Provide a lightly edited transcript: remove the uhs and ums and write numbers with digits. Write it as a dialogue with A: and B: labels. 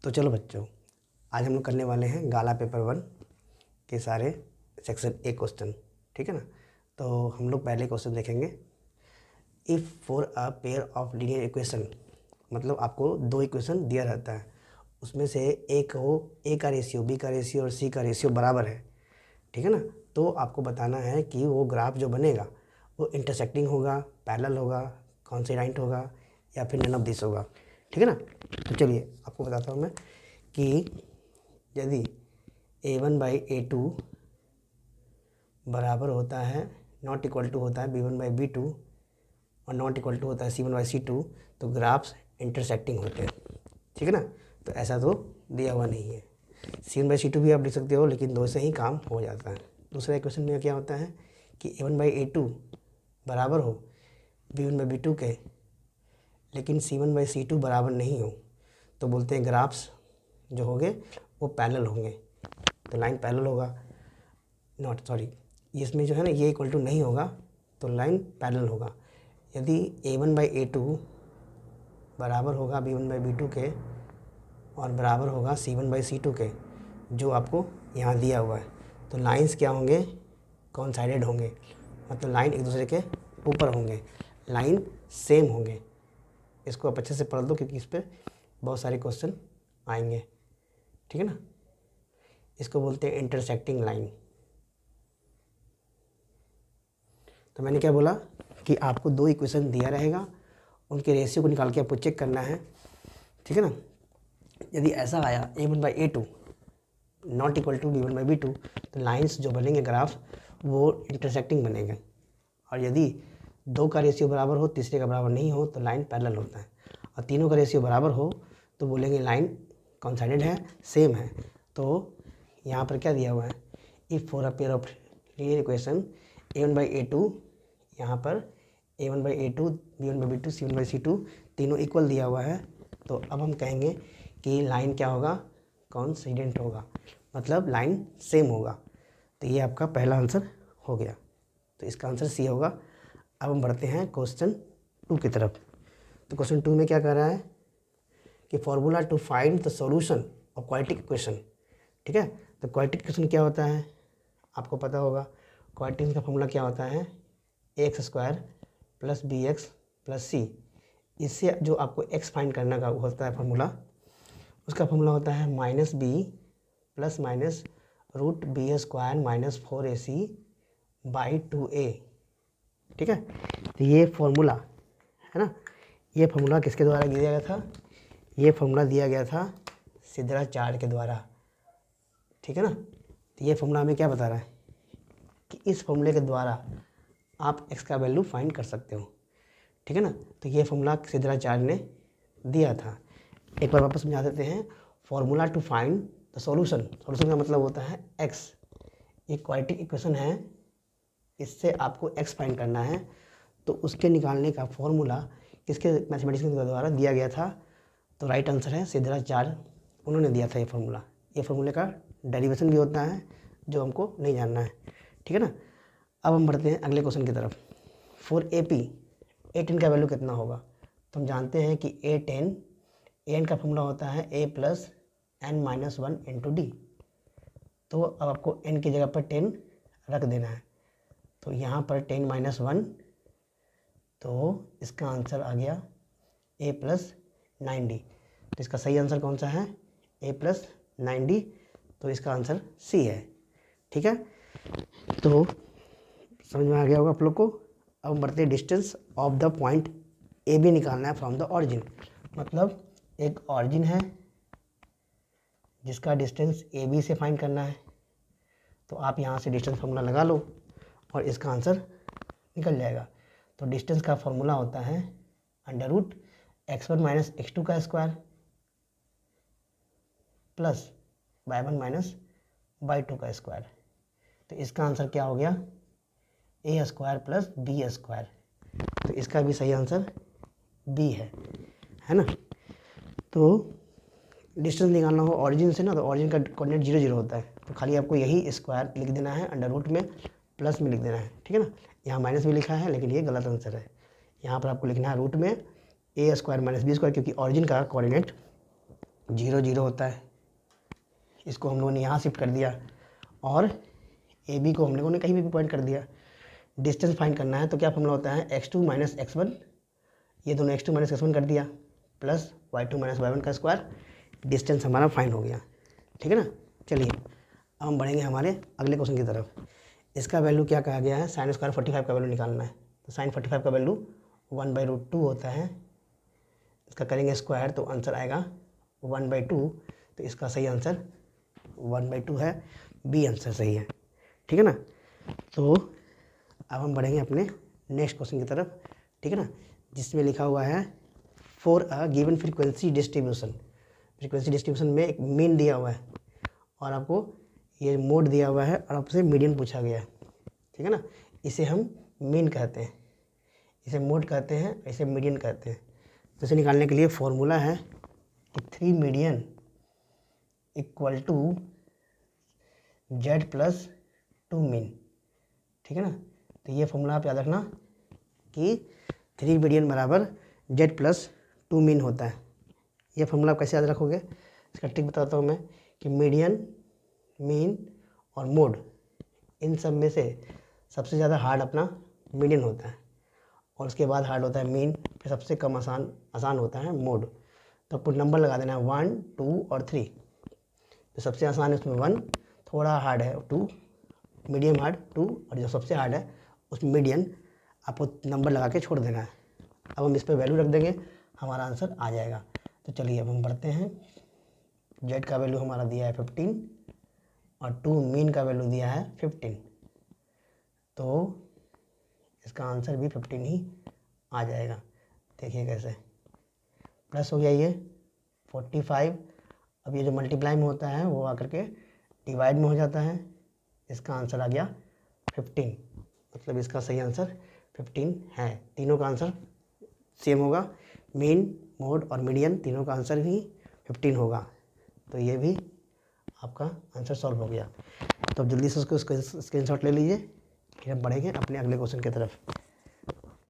A: तो चलो बच्चों, आज हम लोग करने वाले हैं गाला पेपर 1 के सारे सेक्शन ए क्वेश्चन, ठीक है ना। तो हम लोग पहले क्वेश्चन देखेंगे। If for a pair of linear equation, मतलब आपको दो इक्वेशन दिया रहता है, उसमें से एक ए का रेशियो, बी का रेशियो और सी का रेशियो बराबर है, ठीक है ना। तो आपको बताना है कि वो ग्राफ जो बनेगा वो इंटरसेक्टिंग होगा, पैरेलल होगा, कॉन्सिडेंट होगा या फिर नन ऑफ दिस होगा, ठीक है ना। तो चलिए आपको बताता हूँ मैं कि यदि a1/a2 बराबर होता है, नॉट इक्वल टू होता है b1/b2 और नॉट इक्वल टू होता है c1/c2, तो ग्राफ्स इंटरसेक्टिंग होते हैं, ठीक है ना। तो ऐसा तो दिया हुआ नहीं है। c1/c2 भी आप लिख सकते हो, लेकिन दो से ही काम हो जाता है। दूसरा क्वेश्चन में क्या होता है कि a1/a2 बराबर हो b1/b2 के, लेकिन c1/c2 बराबर नहीं हो, तो बोलते हैं ग्राफ्स जो होंगे वो पैरेलल होंगे। तो लाइन पैरेलल होगा, इसमें जो है ना ये इक्वल टू नहीं होगा, तो लाइन पैरेलल होगा। यदि a1/a2 बराबर होगा b1/b2 के और बराबर होगा c1/c2 के, जो आपको यहाँ दिया हुआ है, तो लाइंस क्या होंगे, कॉन्साइडेड होंगे, मतलब लाइन एक दूसरे के ऊपर होंगे, लाइन सेम होंगे। इसको आप अच्छे से पढ़ दो क्योंकि इस पर बहुत सारे क्वेश्चन आएंगे, ठीक है ना। इसको बोलते हैं इंटरसेक्टिंग लाइन। तो मैंने क्या बोला कि आपको दो इक्वेशन दिया रहेगा, उनके रेशियो को निकाल के आपको चेक करना है, ठीक है ना। यदि ऐसा आया a1/a2 not equal to b1/b2, तो लाइंस जो बनेंगे ग्राफ वो इंटरसेक्टिंग बनेंगे। और यदि दो का रेशियो बराबर हो, तीसरे का बराबर नहीं हो, तो लाइन पैरेलल होता है। और तीनों का रेशियो बराबर हो तो बोलेंगे लाइन कॉन्साइडेड है, सेम है। तो यहाँ पर क्या दिया हुआ है, if for a pair of linear equation a1/a2, यहाँ पर a1/a2, b1/b2, c1/c2 तीनों इक्वल दिया हुआ है, तो अब हम कहेंगे कि लाइन क्या होगा, कॉन्सिडेंट होगा, मतलब लाइन सेम होगा। तो ये आपका पहला आंसर हो गया, तो इसका आंसर सी होगा। अब हम बढ़ते हैं क्वेश्चन 2 की तरफ। तो क्वेश्चन 2 में क्या कर रहा है कि formula to find the solution of quadratic equation, ठीक है। तो क्वाड्रेटिक इक्वेशन क्या होता है आपको पता होगा। क्वाड्रेटिक का फॉर्मूला क्या होता है, x² + bx + c। इससे जो आपको x फाइंड करने का होता है फॉर्मूला, उसका फॉर्मूला होता है -b ± √b² - 4ac/2a, ठीक है। तो ये फॉर्मूला है ना, ये फॉर्मूला किसके द्वारा दिया गया था, ये फॉर्मूला दिया गया था सिद्धाचार्य के द्वारा, ठीक है ना। तो ये फॉर्मूला हमें क्या बता रहा है कि इस फॉर्मूले के द्वारा आप x का वैल्यू फाइंड कर सकते हो, ठीक है ना। तो ये फॉर्मूला सिद्धाचार्य ने दिया था। एक बार वापस समझा देते हैं। Formula to find the solution, solution का मतलब होता है x। ये क्वाड्रेटिक इक्वेशन है, इससे आपको x फाइंड करना है, तो उसके निकालने का फॉर्मूला किसके मैथमेटिक्स के द्वारा दिया गया था। तो राइट आंसर है सिद्धाचार्य, उन्होंने दिया था ये फार्मूला। ये फार्मूले का डेरिवेशन भी होता है जो हमको नहीं जानना है, ठीक है ना। अब हम बढ़ते हैं अगले क्वेश्चन की तरफ। फॉर a10 का वैल्यू कितना होगा। तो हम जानते हैं कि an का फॉर्मूला होता है a + n - 1 × d। तो अब आपको n की जगह पर 10 रख देना है, तो यहाँ पर 10 - 1, तो इसका आंसर आ गया a + 9d। तो इसका सही आंसर कौन सा है, a + 9d, तो इसका आंसर सी है, ठीक है। तो समझ में आ गया होगा आप लोग को। अब बढ़ते हैं distance of the point A B निकालना है फ्रॉम द ऑरिजिन। मतलब एक ऑरिजिन है जिसका डिस्टेंस ए बी से फाइंड करना है, तो आप यहाँ से डिस्टेंस फार्मूला लगा लो और इसका आंसर निकल जाएगा। तो डिस्टेंस का फार्मूला होता है √x1 - x2 का स्क्वायर प्लस y1 - y2 का स्क्वायर। तो इसका आंसर क्या हो गया, a² + b²। तो इसका भी सही आंसर बी है ना। तो डिस्टेंस निकालना हो ऑरिजिन से ना, तो ऑरिजिन का कोऑर्डिनेट 0 0 होता है, तो खाली आपको यही स्क्वायर लिख देना है, अंडर रूट में प्लस में लिख देना है, ठीक है ना। यहाँ माइनस भी लिखा है लेकिन ये गलत आंसर है। यहाँ पर आपको लिखना है रूट में a² - b², क्योंकि ऑरिजिन का कोऑर्डिनेट 0 0 होता है, इसको हम लोगों ने यहाँ शिफ्ट कर दिया और ए बी को हम लोगों ने कहीं भी पॉइंट कर दिया। डिस्टेंस फाइंड करना है तो क्या फॉर्मूला होता है, x2 माइनस x1, ये दोनों x2 माइनस x1 कर दिया प्लस y2 माइनस y1 का स्क्वायर, डिस्टेंस हमारा फाइंड हो गया। ठीक है ना। चलिए अब हम बढ़ेंगे हमारे अगले क्वेश्चन की तरफ। इसका वैल्यू क्या कहा गया है, साइन स्क्वायर 45 का वैल्यू निकालना है। तो साइन 45 का वैल्यू 1/√2 होता है, इसका करेंगे स्क्वायर तो आंसर आएगा 1/2। तो इसका सही आंसर 1/2 है, बी आंसर सही है। ठीक है ना। तो अब हम बढ़ेंगे अपने नेक्स्ट क्वेश्चन की तरफ। ठीक है ना, जिसमें लिखा हुआ है for a given frequency distribution. Frequency distribution में एक मीन दिया हुआ है और आपको ये मोड दिया हुआ है और आपसे मीडियन पूछा गया है। ठीक है ना, इसे हम मीन कहते हैं, इसे मोड कहते हैं, इसे मीडियन कहते हैं। तो इसे निकालने के लिए फॉर्मूला है कि 3 median equal to z plus 2 mean. ठीक है ना, तो ये फॉर्मूला आप याद रखना कि 3 मीडियन बराबर z प्लस 2 मीन होता है। ये फॉर्मूला आप कैसे याद रखोगे, इसका ट्रिक बताता हूँ मैं कि मीडियन, मीन और मोड, इन सब में से सबसे ज़्यादा हार्ड अपना मीडियन होता है और उसके बाद हार्ड होता है मीन, फिर सबसे कम आसान होता है मोड। तो आपको नंबर लगा देना है 1 2 और 3। तो सबसे आसान है उसमें 1, थोड़ा हार्ड है 2, मीडियम हार्ड 2 और जो सबसे हार्ड है उसमें मीडियन, आपको नंबर लगा के छोड़ देना है। अब हम इस पर वैल्यू रख देंगे, हमारा आंसर आ जाएगा। तो चलिए अब हम बढ़ते हैं। z का वैल्यू हमारा दिया है 15 और 2 मीन का वैल्यू दिया है 15, तो इसका आंसर भी 15 ही आ जाएगा। देखिए कैसे, प्लस हो गया ये 45। अब ये जो मल्टीप्लाई में होता है वो आकर के डिवाइड में हो जाता है, इसका आंसर आ गया 15। मतलब इसका सही आंसर 15 है। तीनों का आंसर सेम होगा, मीन, मोड और मीडियन, तीनों का आंसर भी 15 होगा। तो ये भी आपका आंसर सॉल्व हो गया। तो अब जल्दी से उसको स्क्रीनशॉट ले लीजिए, फिर हम बढ़ेंगे अपने अगले क्वेश्चन की तरफ।